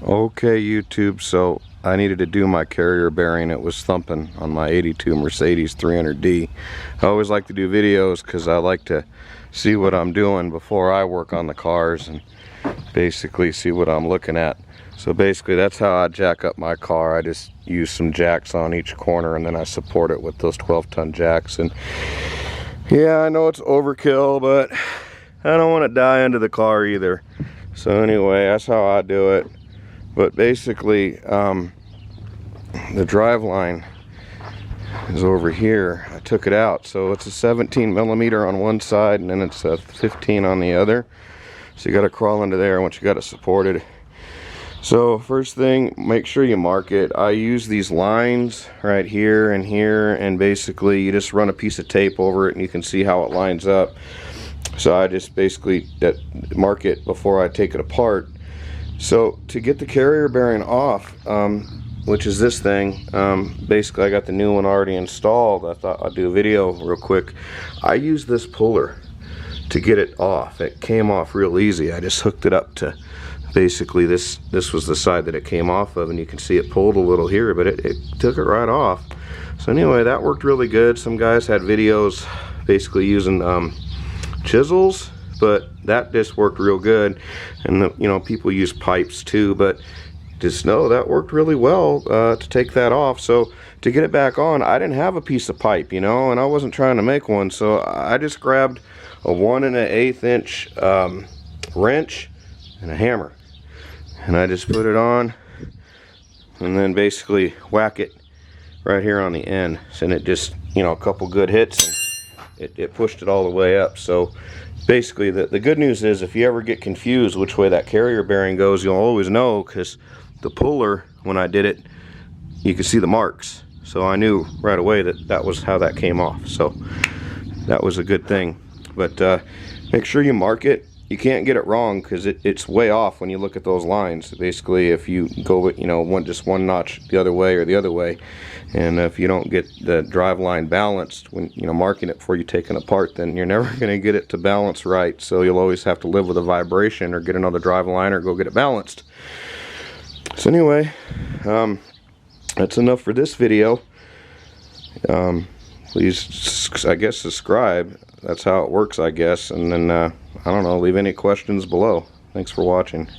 Okay, YouTube, so I needed to do my carrier bearing. It was thumping on my 82 Mercedes 300D. I always like to do videos because I like to see what I'm doing before I work on the cars and basically see what I'm looking at. So basically that's how I jack up my car. I just use some jacks on each corner and then I support it with those 12-ton jacks. And yeah, I know it's overkill, but I don't want to die under the car either. So anyway, that's how I do it. But basically, the driveline is over here. I took it out, so it's a 17 millimeter on one side, and then it's a 15 on the other. So you got to crawl into there once you got it supported. So first thing, make sure you mark it. I use these lines right here, and basically you just run a piece of tape over it, and you can see how it lines up. So I just basically mark it before I take it apart. So to get the carrier bearing off, which is this thing, basically I got the new one already installed. I thought I'd do a video real quick. I use this puller to get it off. It came off real easy. I just hooked it up to basically this was the side that it came off of, and you can see it pulled a little here, but it took it right off. So anyway, that worked really good. Some guys had videos basically using chisels, but that just worked real good. And you know, people use pipes too, but just know that worked really well to take that off. So to get it back on, I didn't have a piece of pipe, you know, and I wasn't trying to make one, so I just grabbed a 1 1/8 inch wrench and a hammer, and I just put it on and then basically whack it right here on the end, and it just, you know, a couple good hits and it pushed it all the way up. So basically the good news is, if you ever get confused which way that carrier bearing goes, you'll always know, because the puller, when I did it, you could see the marks. So I knew right away that that was how that came off. So that was a good thing. But make sure you mark it. You can't get it wrong, because it's way off when you look at those lines. Basically, if you go, you know, just one notch the other way or the other way, and if you don't get the drive line balanced when, you know, marking it before you take it apart, then you're never going to get it to balance right. So you'll always have to live with a vibration, or get another drive line, or go get it balanced. So anyway, that's enough for this video. Please, I guess, subscribe. That's how it works, I guess. And then I don't know, leave any questions below. Thanks for watching.